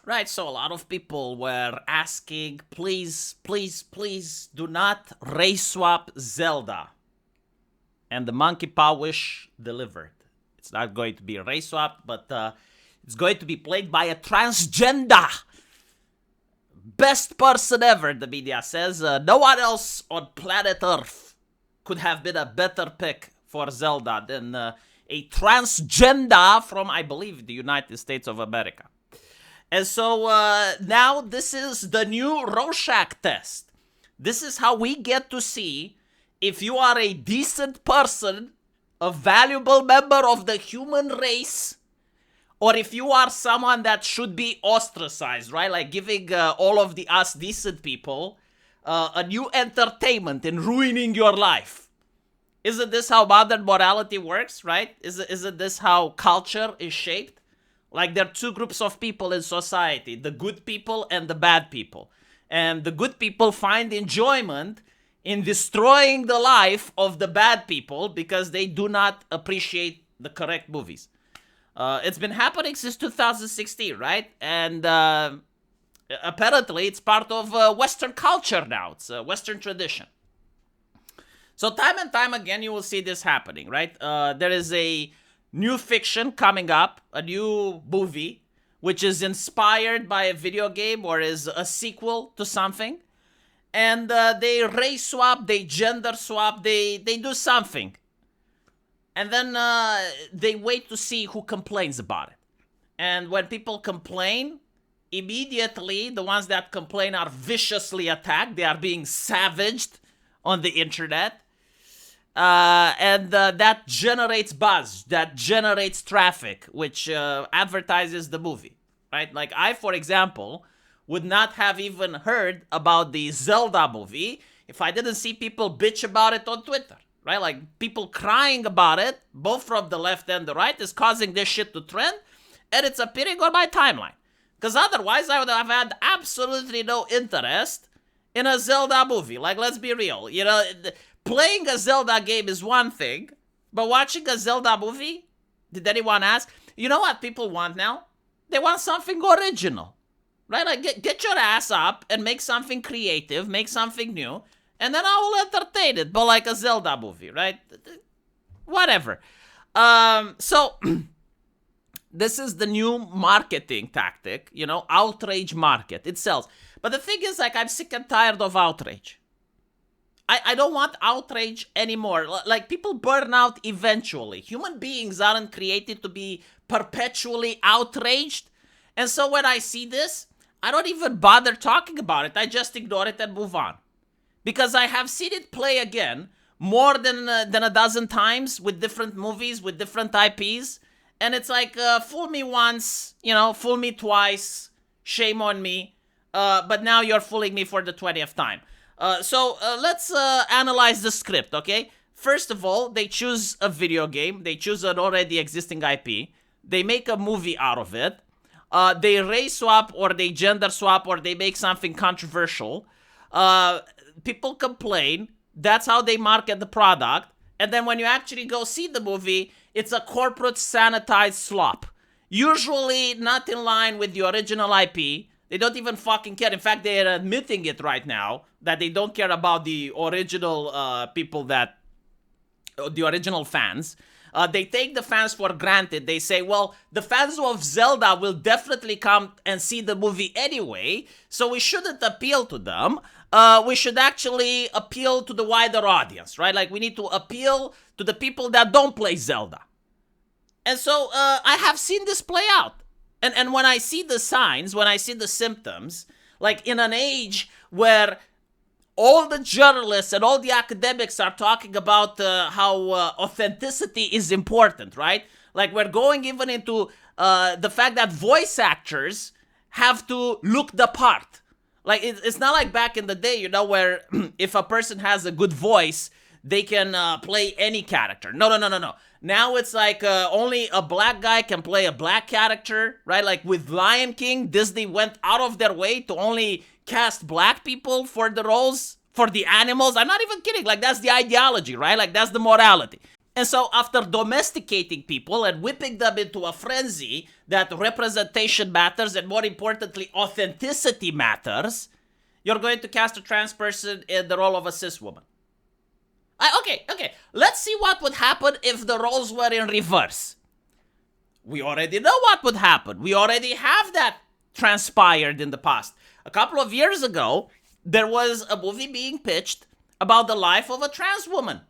Right, so a lot of people were asking, please, please, please do not race swap Zelda. And the Monkey Paw Wish delivered. It's not going to be a race swap, but it's going to be played by a transgender. Best person ever, the media says. No one else on planet Earth could have been a better pick for Zelda than a transgender from, I believe, the United States of America. And so now this is the new Rorschach test. This is how we get to see if you are a decent person, a valuable member of the human race, or if you are someone that should be ostracized, right? Like giving all of the us decent people a new entertainment and ruining your life. Isn't this how modern morality works, right? Isn't this how culture is shaped? Like there are two groups of people in society, the good people and the bad people. And the good people find enjoyment in destroying the life of the bad people because they do not appreciate the correct movies. It's been happening since 2016, right? And apparently it's part of Western culture now. It's a Western tradition. So time and time again, you will see this happening, right? There is a new fiction coming up, a new movie, which is inspired by a video game or is a sequel to something. And they race swap, they gender swap, they do something. And then they wait to see who complains about it. And when people complain, immediately the ones that complain are viciously attacked. They are being savaged on the internet. And that generates buzz, that generates traffic, which advertises the movie, right? Like I, for example, would not have even heard about the Zelda movie if I didn't see people bitch about it on Twitter, right? Like people crying about it, both from the left and the right, is causing this shit to trend, and it's appearing on my timeline. Because otherwise, I would have had absolutely no interest in a Zelda movie. Like, let's be real, you know. Playing a Zelda game is one thing, but watching a Zelda movie, did anyone ask? You know what people want now? They want something original, right? Like, get your ass up and make something creative, make something new, and then I will entertain it, but like a Zelda movie, right? Whatever. So, this is the new marketing tactic, you know, outrage market. It sells. But the thing is, like, I'm sick and tired of outrage. I don't want outrage anymore. Like, people burn out eventually. Human beings aren't created to be perpetually outraged. And so when I see this, I don't even bother talking about it. I just ignore it and move on. Because I have seen it play again more than a dozen times with different movies, with different IPs. And it's like, fool me once, you know, fool me twice, shame on me. But now you're fooling me for the 20th time. So let's analyze the script, okay? First of all, they choose a video game. They choose an already existing IP. They make a movie out of it. They race swap or they gender swap or they make something controversial. People complain. That's how they market the product. And then when you actually go see the movie, it's a corporate sanitized slop. Usually not in line with the original IP. They don't even fucking care. In fact, they're admitting it right now that they don't care about the original people that, the original fans. They take the fans for granted. They say, well, the fans of Zelda will definitely come and see the movie anyway, so we shouldn't appeal to them. We should actually appeal to the wider audience, right? Like, we need to appeal to the people that don't play Zelda. And so I have seen this play out. And when I see the signs, when I see the symptoms, like in an age where all the journalists and all the academics are talking about how authenticity is important, right? Like we're going even into the fact that voice actors have to look the part. Like it's not like back in the day, you know, where if a person has a good voice, they can play any character. No. Now it's like only a black guy can play a black character, right? Like with Lion King, Disney went out of their way to only cast black people for the roles, for the animals. I'm not even kidding. Like that's the ideology, right? Like that's the morality. And so after domesticating people and whipping them into a frenzy that representation matters and more importantly, authenticity matters, you're going to cast a trans person in the role of a cis woman. Okay. Let's see what would happen if the roles were in reverse. We already know what would happen. We already have that transpired in the past. A couple of years ago, there was a movie being pitched about the life of a trans woman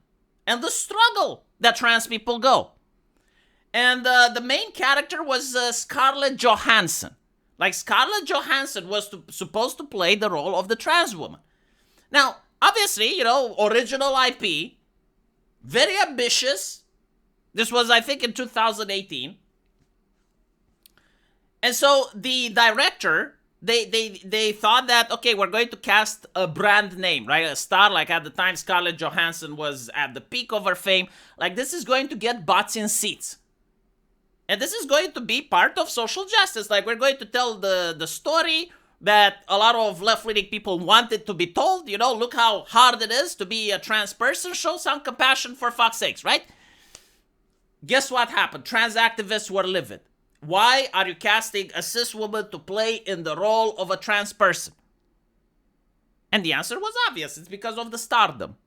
and the struggle that trans people go. And the main character was Scarlett Johansson. Like, Scarlett Johansson was supposed to play the role of the trans woman. Now, obviously, original IP, very ambitious. This was, I think, in 2018. And so the director, they thought that, okay, we're going to cast a brand name, right? A star, like at the time Scarlett Johansson was at the peak of her fame. Like, this is going to get butts in seats. And this is going to be part of social justice. Like, we're going to tell the story that a lot of left-leaning people wanted to be told. Look how hard it is to be a trans person. Show some compassion, for fuck's sakes, right? Guess what happened? Trans activists were livid. Why are you casting a cis woman to play in the role of a trans person? And the answer was obvious. It's because of the stardom.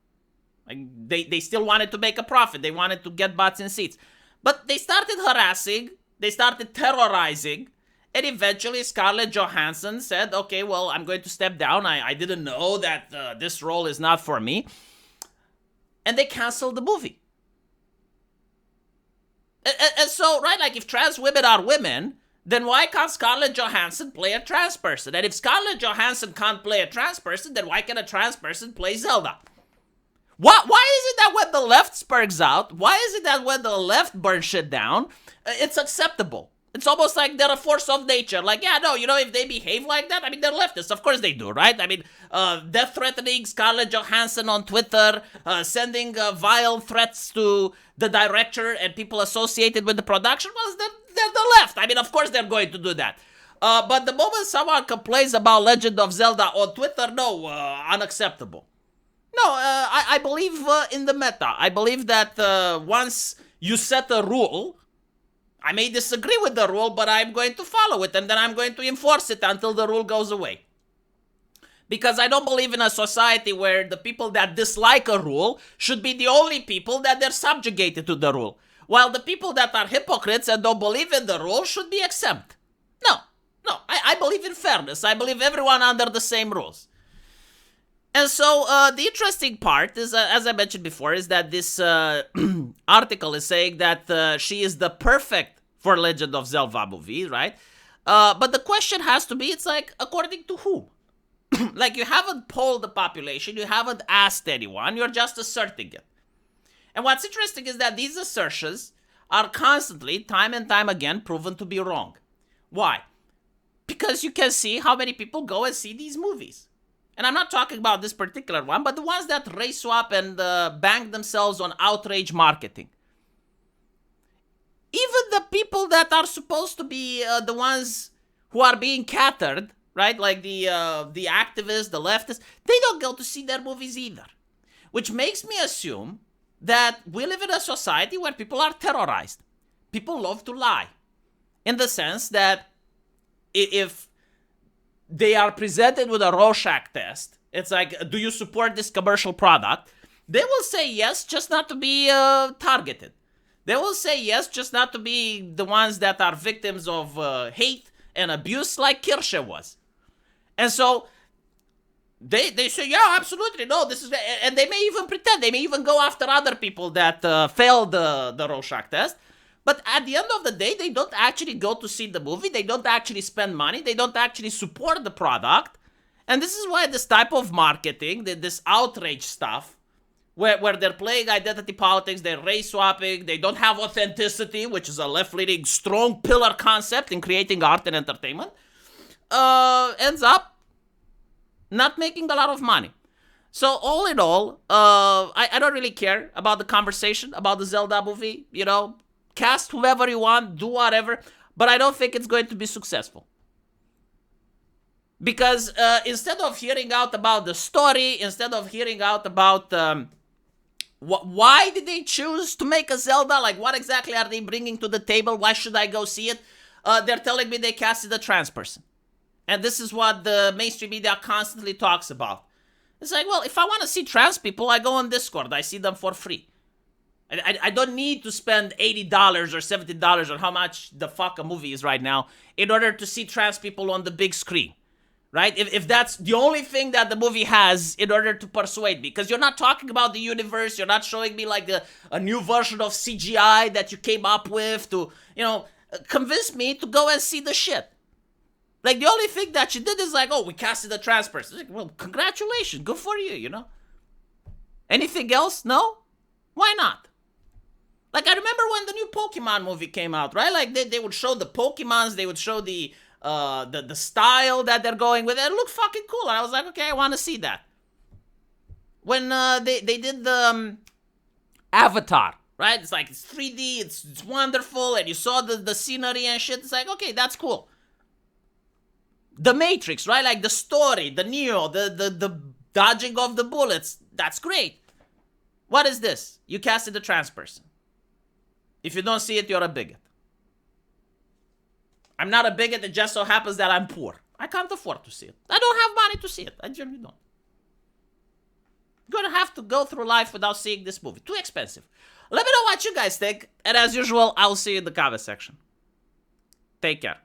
Like, they still wanted to make a profit. They wanted to get butts in seats. But they started harassing. They started terrorizing. And eventually Scarlett Johansson said, okay, well, I'm going to step down. I didn't know that this role is not for me. And they canceled the movie. And so, right, like, if trans women are women, then why can't Scarlett Johansson play a trans person? And if Scarlett Johansson can't play a trans person, then why can a trans person play Zelda? Why is it that when the left spurgs out, why is it that when the left burns shit down, it's acceptable? It's almost like they're a force of nature. Like, yeah, no, if they behave like that, I mean, they're leftists. Of course they do, right? I mean, death-threatening Scarlett Johansson on Twitter, sending vile threats to the director and people associated with the production, well, they're the left. I mean, of course they're going to do that. But the moment someone complains about Legend of Zelda on Twitter, no, unacceptable. No, I believe in the meta. I believe that once you set a rule, I may disagree with the rule, but I'm going to follow it, and then I'm going to enforce it until the rule goes away. Because I don't believe in a society where the people that dislike a rule should be the only people that they're subjugated to the rule, while the people that are hypocrites and don't believe in the rule should be exempt. No, I believe in fairness. I believe everyone under the same rules. And so the interesting part is, as I mentioned before, is that this article is saying that she is the perfect for Legend of Zelda movie, right? But the question has to be, it's like, according to who? Like, you haven't polled the population, you haven't asked anyone, you're just asserting it. And what's interesting is that these assertions are constantly, time and time again, proven to be wrong. Why? Because you can see how many people go and see these movies. And I'm not talking about this particular one, but the ones that race swap and bang themselves on outrage marketing. Even the people that are supposed to be the ones who are being catered, right? Like the activists, the leftists, they don't go to see their movies either. Which makes me assume that we live in a society where people are terrorized. People love to lie. In the sense that if they are presented with a Rorschach test, it's like, do you support this commercial product? They will say yes, just not to be targeted. They will say yes, just not to be the ones that are victims of hate and abuse like Kirsche was. And so they say, yeah, absolutely, no, this is... And they may even pretend, they may even go after other people that failed the Rorschach test. But at the end of the day, they don't actually go to see the movie. They don't actually spend money. They don't actually support the product. And this is why this type of marketing, this outrage stuff, where they're playing identity politics, they're race swapping, they don't have authenticity, which is a left-leaning strong pillar concept in creating art and entertainment, ends up not making a lot of money. So all in all, I don't really care about the conversation about the Zelda movie. Cast whoever you want, do whatever, but I don't think it's going to be successful. Because instead of hearing out about the story, instead of hearing out about Why did they choose to make a Zelda? Like, what exactly are they bringing to the table? Why should I go see it? They're telling me they casted a trans person. And this is what the mainstream media constantly talks about. It's like, well, if I want to see trans people, I go on Discord. I see them for free. I don't need to spend $80 or $70 or how much the fuck a movie is right now in order to see trans people on the big screen. Right? If that's the only thing that the movie has in order to persuade me. Because you're not talking about the universe. You're not showing me like a new version of CGI that you came up with to, convince me to go and see the shit. Like, the only thing that you did is like, oh, we casted a trans person. Like, well, congratulations. Good for you, Anything else? No? Why not? Like, I remember when the new Pokemon movie came out, right? Like, they would show the Pokemons. They would show the style that they're going with. It looked fucking cool. And I was like, okay, I want to see that. When they did the Avatar, right? It's like, it's 3D. It's wonderful. And you saw the scenery and shit. It's like, okay, that's cool. The Matrix, right? Like the story, the Neo, the dodging of the bullets. That's great. What is this? You casted a trans person. If you don't see it, you're a bigot. I'm not a bigot. It just so happens that I'm poor. I can't afford to see it. I don't have money to see it. I generally don't. You're gonna have to go through life without seeing this movie. Too expensive. Let me know what you guys think. And as usual, I'll see you in the comment section. Take care.